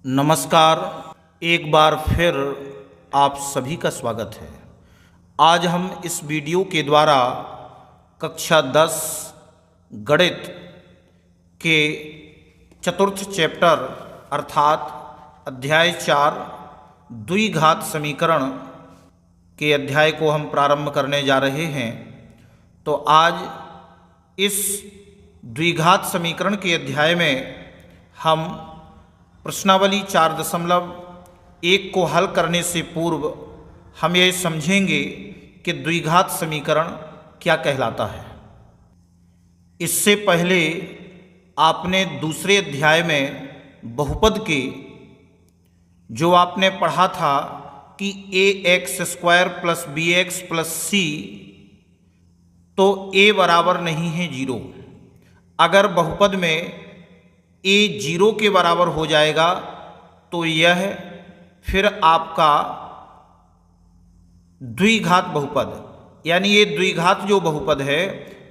नमस्कार। एक बार फिर आप सभी का स्वागत है। आज हम इस वीडियो के द्वारा कक्षा 10 गणित के चतुर्थ चैप्टर अर्थात अध्याय 4 द्विघात समीकरण के अध्याय को हम प्रारंभ करने जा रहे हैं। तो आज इस द्विघात समीकरण के अध्याय में हम प्रश्नावली 4.1 को हल करने से पूर्व हम ये समझेंगे कि द्विघात समीकरण क्या कहलाता है। इससे पहले आपने दूसरे अध्याय में बहुपद के जो आपने पढ़ा था कि ax² + bx + c, तो a बराबर नहीं है 0। अगर बहुपद में a 0 के बराबर हो जाएगा तो यह फिर आपका द्विघात बहुपद, यानी ये द्विघात जो बहुपद है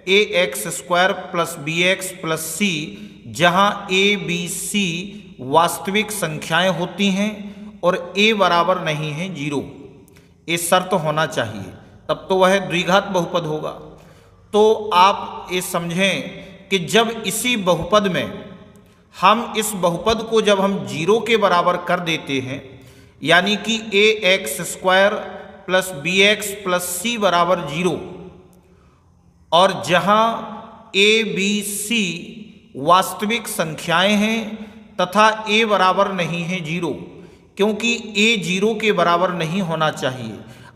ax² + bx + c, जहाँ a b c वास्तविक संख्याएं होती हैं और a बराबर नहीं है 0, ये शर्त होना चाहिए, तब तो वह द्विघात बहुपद होगा। तो आप ये समझें कि जब इसी बहुपद में हम इस बहुपद को जब हम 0 के बराबर कर देते हैं, यानी कि ax² + bx + c बराबर 0, और जहाँ a b c वास्तविक संख्याएं हैं तथा a बराबर नहीं है 0, क्योंकि a 0 के बराबर नहीं होना चाहिए।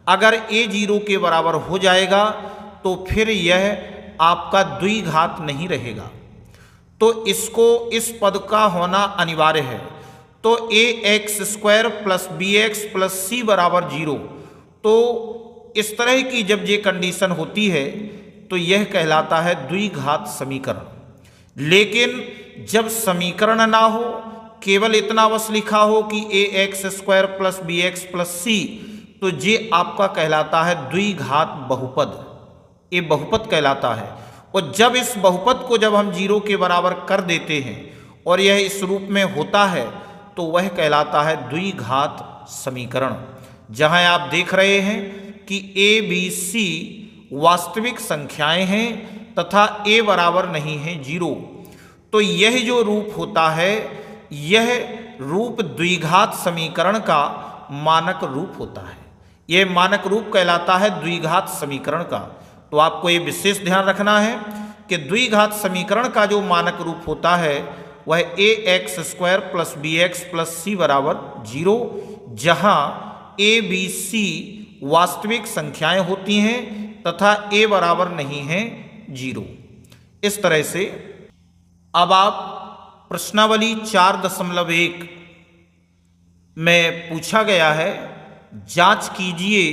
अगर a 0 के बराबर हो जाएगा तो फिर यह आपका द्विघात नहीं रहेगा, तो इसको इस पद का होना अनिवार्य है। तो ax² + bx + c बराबर 0, तो इस तरह की जब ये कंडीशन होती है तो यह कहलाता है द्विघात समीकरण। लेकिन जब समीकरण ना हो, केवल इतना बस लिखा हो कि ax² + bx + c, तो ये आपका कहलाता है द्विघात बहुपद, ये बहुपद कहलाता है। और जब इस बहुपद को जब हम 0 के बराबर कर देते हैं और यह इस रूप में होता है तो वह कहलाता है द्विघात समीकरण, जहां आप देख रहे हैं कि a b c वास्तविक संख्याएं हैं तथा a बराबर नहीं है 0। तो यह जो रूप होता है, यह रूप द्विघात समीकरण का मानक रूप होता है। यह मानक रूप कहलाता है द्विघात समीकरण का। तो आपको ये विशेष ध्यान रखना है कि द्विघात समीकरण का जो मानक रूप होता है वह ax² + bx + c बराबर 0, जहाँ a b c वास्तविक संख्याएं होती हैं तथा a बराबर नहीं है 0। इस तरह से अब आप प्रश्नावली 4.1 में पूछा गया है, जांच कीजिए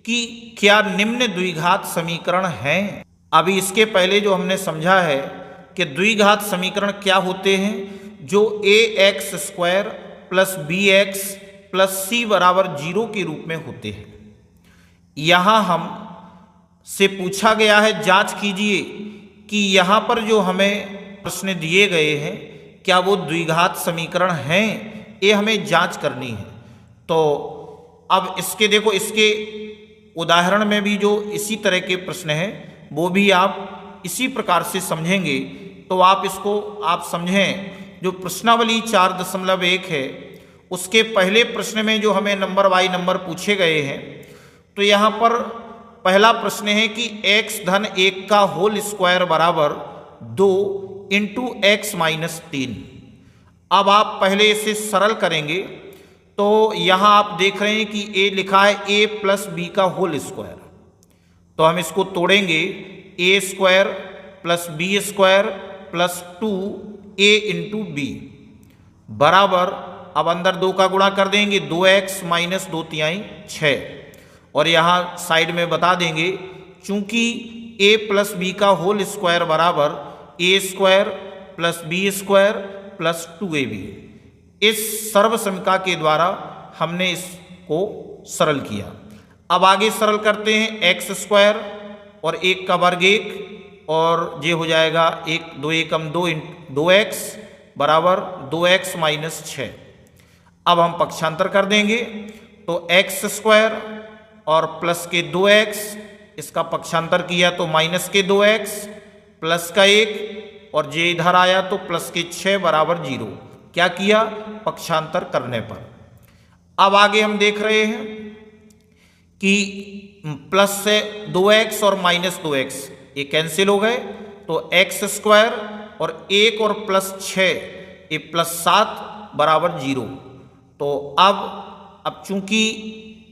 कि क्या निम्न द्विघात समीकरण हैं। अभी इसके पहले जो हमने समझा है कि द्विघात समीकरण क्या होते हैं, जो ax² + bx + c बराबर 0 के रूप में होते हैं। यहाँ हम से पूछा गया है, जांच कीजिए कि यहाँ पर जो हमें प्रश्न दिए गए हैं क्या वो द्विघात समीकरण हैं, ये हमें जांच करनी है। तो अब इसके देखो, इसके उदाहरण में भी जो इसी तरह के प्रश्न हैं वो भी आप इसी प्रकार से समझेंगे। तो आप इसको आप समझें, जो प्रश्नावली 4.1 है उसके पहले प्रश्न में जो हमें नंबर बाई नंबर पूछे गए हैं, तो यहाँ पर पहला प्रश्न है कि x धन 1 का होल स्क्वायर बराबर 2 × x - 3। अब आप पहले इसे सरल करेंगे तो यहाँ आप देख रहे हैं कि a लिखा है a + b का होल स्क्वायर, तो हम इसको तोड़ेंगे a² + b² + 2a × b बराबर, अब अंदर 2 का गुणा कर देंगे, 2x - 2 तिहाई 6, और यहाँ साइड में बता देंगे चूंकि a + b का होल स्क्वायर बराबर a² + b² + 2ab, इस सर्वसमीका के द्वारा हमने इसको सरल किया। अब आगे सरल करते हैं, x² और 1 का वर्ग 1, और ये हो जाएगा 1 2 एकम 2 2x बराबर 2x - 6। अब हम पक्षांतर कर देंगे तो एक्स स्क्वायर और प्लस के 2x, इसका पक्षांतर किया तो माइनस के 2x प्लस का 1 और जे इधर आया तो प्लस के 6 बराबर 0। क्या किया? पक्षांतर करने पर। अब आगे हम देख रहे हैं कि प्लस से 2x और माइनस 2x ये कैंसिल हो गए तो एक्स स्क्वायर और 1 और प्लस 6 ये प्लस 7 बराबर 0। तो अब चूंकि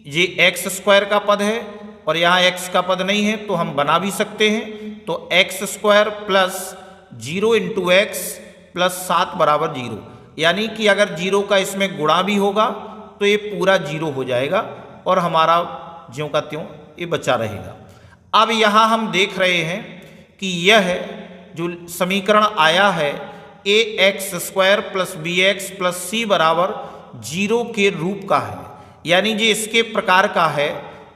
ये एक्स स्क्वायर का पद है और यहाँ एक्स का पद नहीं है तो हम बना भी सकते हैं। तो x square plus 0 into x plus 7 बराबर 0, यानी कि अगर 0 का इसमें गुणा भी होगा तो ये पूरा 0 हो जाएगा और हमारा ज्यों का त्यों ये बचा रहेगा। अब यहाँ हम देख रहे हैं कि यह जो समीकरण आया है A X square plus B X plus C बराबर 0 के रूप का है, यानी जो इसके प्रकार का है।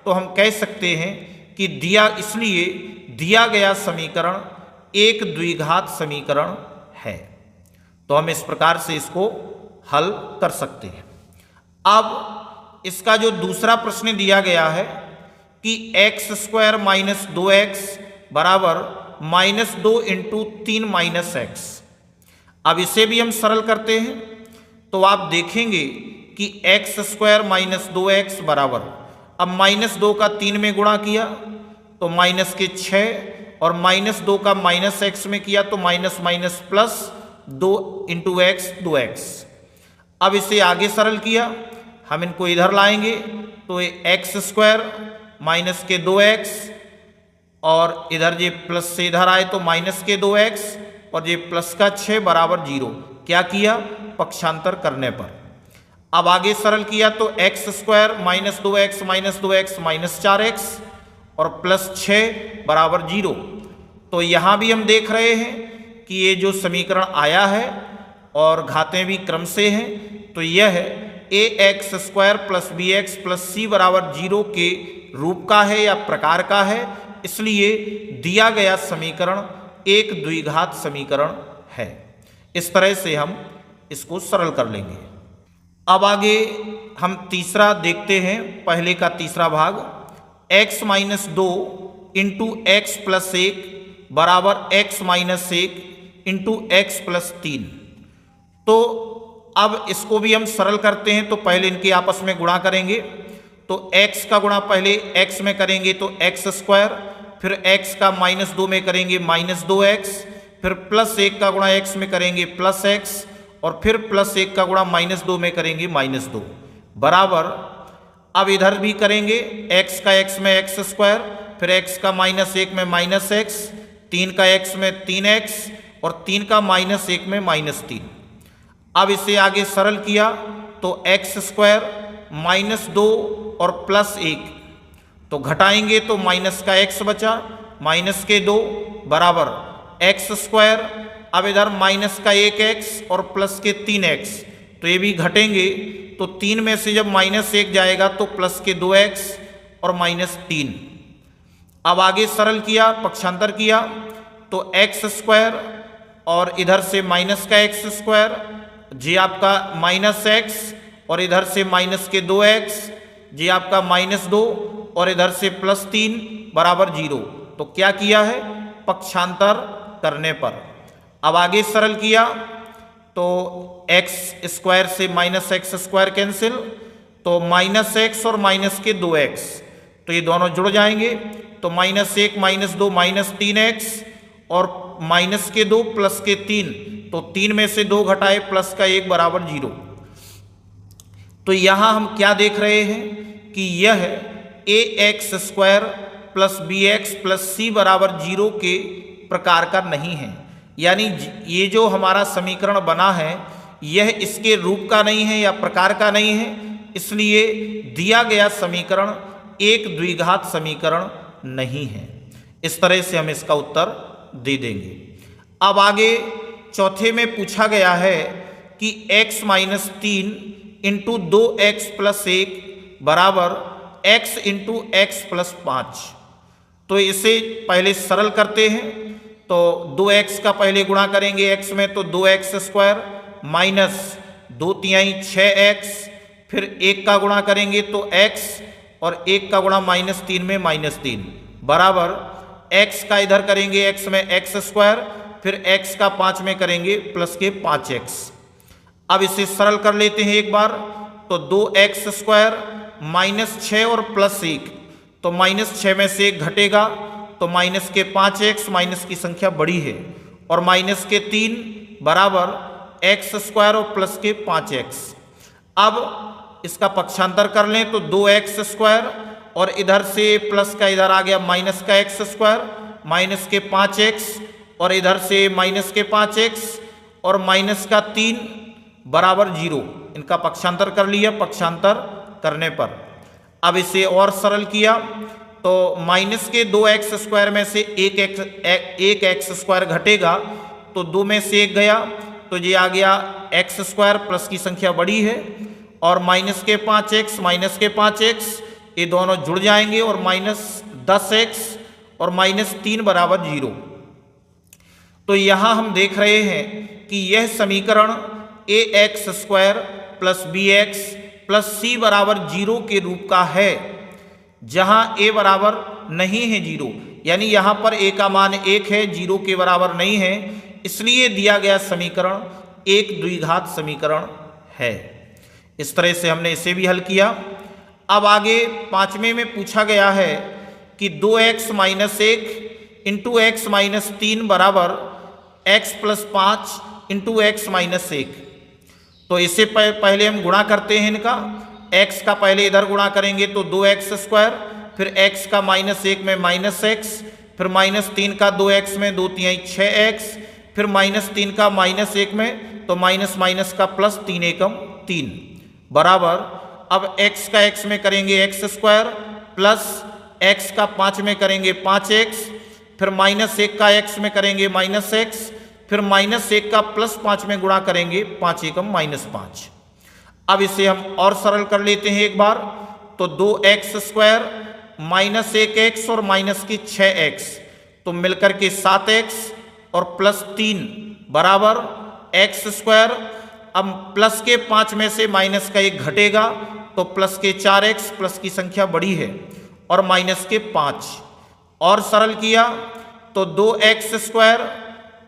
तो हम कह सकते हैं कि इसलिए दिया गया समीकरण एक द्विघात समीकरण है। तो हम इस प्रकार से इसको हल कर सकते हैं। अब इसका जो दूसरा प्रश्न दिया गया है कि एक्स स्क्वायर माइनस 2x बराबर -2 इंटू 3 माइनस एक्स। अब इसे भी हम सरल करते हैं तो आप देखेंगे कि एक्स स्क्वायर माइनस 2x बराबर, अब -2 का 3 में गुणा किया तो माइनस के 6 और -2 का माइनस एक्स में किया तो minus minus plus 2 into x 2x। अब इसे आगे सरल किया, हम इनको इधर लाएंगे तो ये एक्स स्क्वायर माइनस के 2x और इधर ये प्लस से इधर आए तो माइनस के 2x और ये प्लस का 6 बराबर 0। क्या किया? पक्षांतर करने पर। अब आगे सरल किया तो x square minus 2x minus 4x और प्लस 6 बराबर 0। तो यहाँ भी हम देख रहे हैं कि ये जो समीकरण आया है और घातें भी क्रम से हैं, तो यह है A X square plus B X plus C बराबर 0 के रूप का है या प्रकार का है, इसलिए दिया गया समीकरण एक द्विघात समीकरण है। इस तरह से हम इसको सरल कर लेंगे। अब आगे हम तीसरा देखते हैं, पहले का तीसरा भाग, x minus 2 into x plus 1 बराबर x minus 1 into x plus 3। तो अब इसको भी हम सरल करते हैं तो पहले इनके आपस में गुणा करेंगे। तो x का गुणा पहले x में करेंगे तो एक्स स्क्वायर, फिर x का -2 में करेंगे -2x, फिर प्लस 1 का गुणा x में करेंगे प्लस x और फिर प्लस 1 का गुणा -2 में करेंगे -2 बराबर। अब इधर भी करेंगे x का x में एक्स स्क्वायर, फिर x का -1 में -x, 3 का x में 3x और 3 का -1 में -3। अब इसे आगे सरल किया तो एक्स स्क्वायर -2 और प्लस 1, तो घटाएंगे तो माइनस का x बचा माइनस के 2 बराबर एक्स स्क्वायर। अब इधर माइनस का 1x और प्लस के 3x, तो ये भी घटेंगे तो 3 में से जब -1 जाएगा तो प्लस के 2x और -3। अब आगे सरल किया, पक्षांतर किया तो एक्स स्क्वायर और इधर से माइनस का x स्क्वायर, जी आपका -x और इधर से माइनस के 2x, जी आपका -2 और इधर से +3 बराबर 0। तो क्या किया है? पक्षांतर करने पर। अब आगे सरल किया तो एक्स स्क्वायर से -x स्क्वायर कैंसिल, तो -x और माइनस के 2x, तो ये दोनों जुड़ जाएंगे तो -1 -2 -3x और माइनस के 2 प्लस के 3, तो 3 में से 2 घटाए प्लस का 1 बराबर 0। तो यहाँ हम क्या देख रहे हैं कि यह A X square plus B X plus C बराबर 0 के प्रकार का नहीं है, यानी ये जो हमारा समीकरण बना है यह इसके रूप का नहीं है या प्रकार का नहीं है, इसलिए दिया गया समीकरण एक द्विघात समीकरण नहीं है। इस तरह से हम इसका उत्तर दे देंगे। अब आगे चौथे में पूछा गया है कि x minus 3 into 2x plus 1 बराबर x इंटू एक्स प्लस 5। तो इसे पहले सरल करते हैं तो 2x का पहले गुणा करेंगे x में तो 2x स्क्वायर माइनस 2 तिहाई 6x, फिर 1 का गुणा करेंगे तो x, और 1 का गुणा -3 में -3 बराबर x का इधर करेंगे x में x², फिर x का 5 में करेंगे प्लस के 5x। अब इसे सरल कर लेते हैं एक बार, तो 2x² -6 और +1, तो -6 में से 1 घटेगा तो माइनस के 5x, माइनस की संख्या बड़ी है, और माइनस के 3 बराबर x² और प्लस के 5x। अब इसका पक्षांतर कर लें तो 2x² और इधर से प्लस का इधर आ गया माइनस का x², माइनस के 5x और इधर से माइनस के 5x और माइनस का 3 बराबर 0। इनका पक्षांतर कर लिया। पक्षांतर करने पर अब इसे और सरल किया तो माइनस के 2x² में से 1x² घटेगा तो 2 में से 1 गया तो ये आ गया x², प्लस की संख्या बड़ी है, और माइनस के 5x, माइनस के 5x ये दोनों जुड़ जाएंगे और -10x और -3 बराबर 0। तो यहाँ हम देख रहे हैं कि यह समीकरण ax² plus bx plus c बराबर 0 के रूप का है, जहाँ a बराबर नहीं है 0, यानी यहाँ पर a का मान 1 है, 0 के बराबर नहीं है, इसलिए दिया गया समीकरण एक द्विघात समीकरण है। इस तरह से हमने इसे भी हल किया। अब आगे 5वें में पूछा गया है कि 2x - 1 इंटू x - 3 बराबर x + 5 इंटू x - 1। तो इससे पहले हम गुणा करते हैं इनका। x का पहले इधर गुणा करेंगे तो 2x², फिर x का -1 में -x, फिर -3 का 2x में 2 तिहाई 6x, फिर -3 का -1 में तो माइनस माइनस का प्लस 3 एकम 3 बराबर। अब x का x में करेंगे x² प्लस x का 5 में करेंगे 5x, फिर -1 का x में करेंगे -x, फिर -1 का प्लस 5 में गुणा करेंगे 5 एकम -5। अब इसे हम और सरल कर लेते हैं एक बार, तो 2x² -1x और माइनस की 6x तो मिलकर के 7x और प्लस 3 बराबर x²। अब प्लस के 5 में से माइनस का 1 घटेगा तो प्लस के 4x, प्लस की संख्या बड़ी है, और माइनस के 5 और सरल किया तो 2x²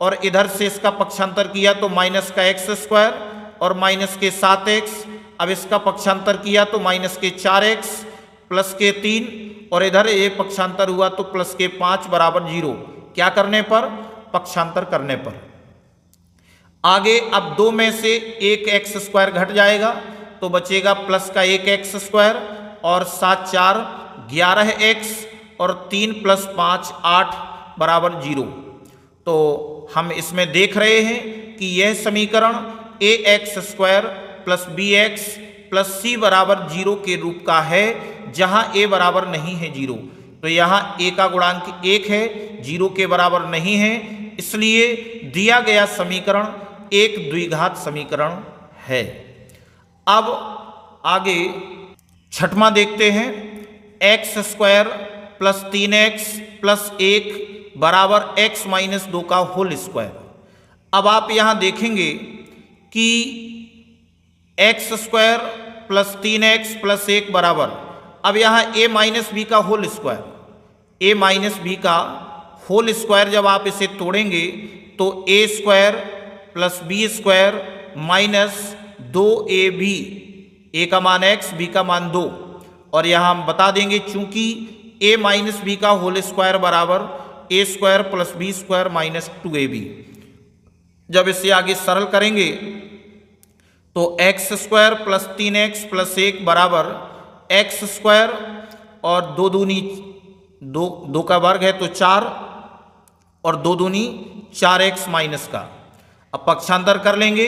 और इधर से इसका पक्षांतर किया तो माइनस का x² और माइनस के 7x। अब इसका पक्षांतर किया तो माइनस के 4x प्लस के 3, और इधर ये पक्षांतर हुआ तो प्लस के 5 बराबर 0। क्या करने पर? पक्षांतर करने पर। आगे अब 2 में से 1x² घट जाएगा तो बचेगा प्लस का 1x² और 7 4 11x और 3 + 5 8 बराबर 0। तो हम इसमें देख रहे हैं कि यह समीकरण ax² plus bx plus c बराबर 0 के रूप का है, जहां a बराबर नहीं है 0। तो यहाँ a का गुणांक 1 है, 0 के बराबर नहीं है, इसलिए दिया गया समीकरण एक द्विघात समीकरण है। अब आगे 6वां देखते हैं, x² प्लस 3x प्लस 1 बराबर x - 2 का होल स्क्वायर। अब आप यहाँ देखेंगे कि x² प्लस 3x प्लस 1 बराबर, अब यहाँ a - b का होल स्क्वायर, a - b का होल स्क्वायर जब आप इसे तोड़ेंगे तो a² plus b² minus 2ab, a का मान x, b का मान 2, और यहाँ हम बता देंगे चूंकि a - b का होल स्क्वायर बराबर a² plus b² minus 2ab। जब इसे आगे सरल करेंगे तो x² प्लस 3x प्लस 1 बराबर x² और 2 दूनी 2 का वर्ग है तो 4 और 2 दूनी 4x माइनस का। अब पक्षांतर कर लेंगे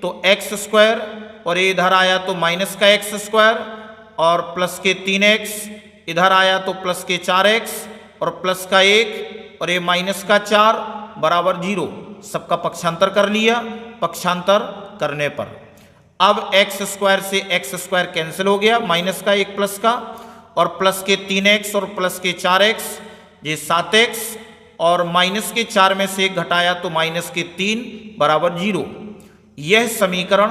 तो x² और ये इधर आया तो माइनस का x² और प्लस के 3x, इधर आया तो प्लस के 4x और प्लस का 1 और ये माइनस का 4 बराबर 0। सबका पक्षांतर कर लिया। पक्षांतर करने पर अब x² से x² कैंसिल हो गया, माइनस का 1 प्लस का, और प्लस के 3x और प्लस के 4x ये 7x, और माइनस के 4 में से 1 घटाया तो माइनस के 3 बराबर 0। यह समीकरण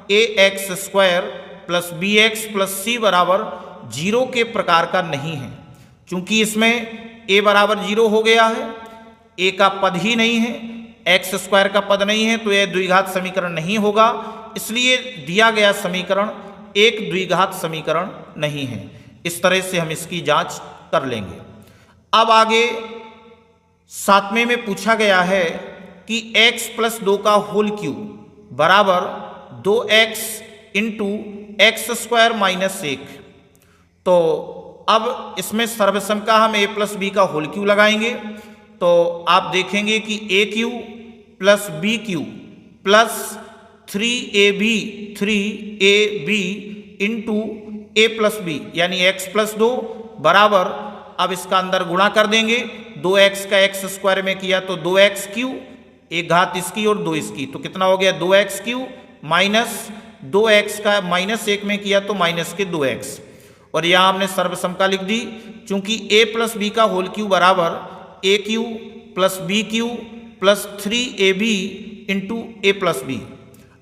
A X square plus B X plus C बराबर 0 के प्रकार का नहीं है। चूंकि इसमें a बराबर 0 हो गया है, a का पद ही नहीं है, एक्स स्क्वायर का पद नहीं है, तो यह द्विघात समीकरण नहीं होगा। इसलिए दिया गया समीकरण एक द्विघात समीकरण नहीं है। इस तरह से हम इसकी जांच कर लेंगे। अब आगे 7वें में पूछा गया है कि x प्लस 2 का होल क्यूब बराबर 2x into x square minus 1। तो अब इसमें सर्वसम का हम a प्लस बी का होल क्यूब लगाएंगे। तो आप देखेंगे कि a cube plus B cube plus 3ab into a plus B यानी x प्लस 2 बराबर, अब इसका अंदर गुणा कर देंगे। 2x का एक्स स्क्वायर में किया तो 2x क्यूब, एक घात इसकी और 2 इसकी, तो कितना हो गया 2x क्यूब माइनस 2x का माइनस 1 में किया तो माइनस के 2x, और यहाँ हमने सर्वसमता लिख दी। चूंकि a प्लस बी का होल क्यूब बराबर a cube plus B cube plus 3ab into a plus B.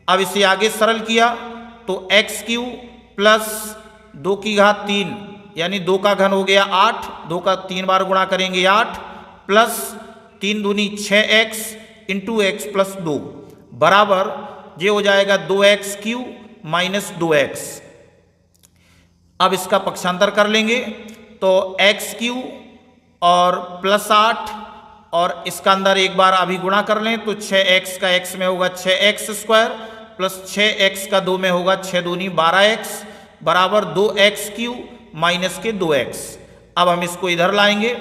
अब इसे आगे सरल किया तो x क्यूब प्लस 2 की घात 3 यानी 2 का घन हो गया 8, 2 का 3 बार गुणा करेंगे 8 प्लस 3 दूनी 6x इंटू एक्स प्लस 2 बराबर, ये हो जाएगा 2x क्यूब माइनस 2x। अब इसका पक्षांतर कर लेंगे तो x क्यूब और प्लस 8 और इसका अंदर एक बार अभी गुणा कर लें तो 6x का x में होगा 6x स्क्वायर प्लस 6x का 2 में होगा 6 दूनी 12x बराबर 2x क्यूब माइनस के 2x। अब हम इसको इधर लाएंगे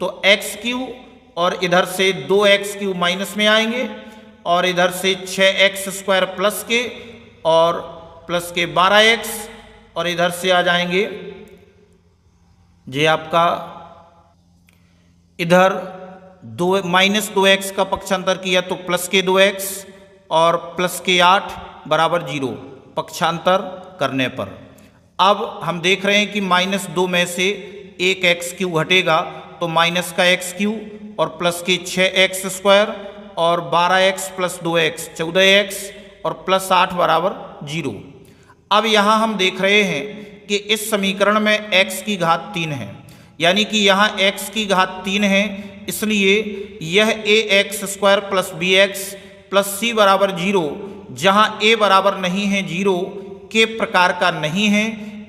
तो x क्यूब और इधर से 2x क्यूब माइनस में आएंगे और इधर से 6x स्क्वायर प्लस के और प्लस के 12x और इधर से आ जाएंगे ये आपका इधर 2 माइनस 2x का पक्षांतर किया तो प्लस के 2x और प्लस के 8 बराबर 0 पक्षांतर करने पर। अब हम देख रहे हैं कि माइनस 2 में से एक x क्यूब घटेगा तो माइनस का x क्यूब और प्लस के 6x स्क्वायर और 12x प्लस 2x 14x और प्लस 8 बराबर 0। अब यहाँ हम देख रहे हैं कि इस समीकरण में x की घात 3 है, यानी कि यहाँ x की घात 3 है, इसलिए यह ax square plus bx plus c बराबर 0, जहाँ a बराबर नहीं है 0 के प्रकार का नहीं है,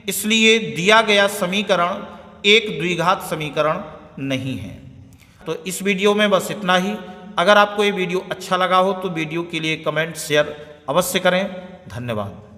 इसलिए दिया गया समीकरण एक द्विघात समीकरण नहीं है। तो इस वीडियो में बस इतना ही। अगर आपको ये वीडियो अच्छा लगा हो तो वीडियो के लिए कमेंट शेयर अवश्य करें। धन्यवाद।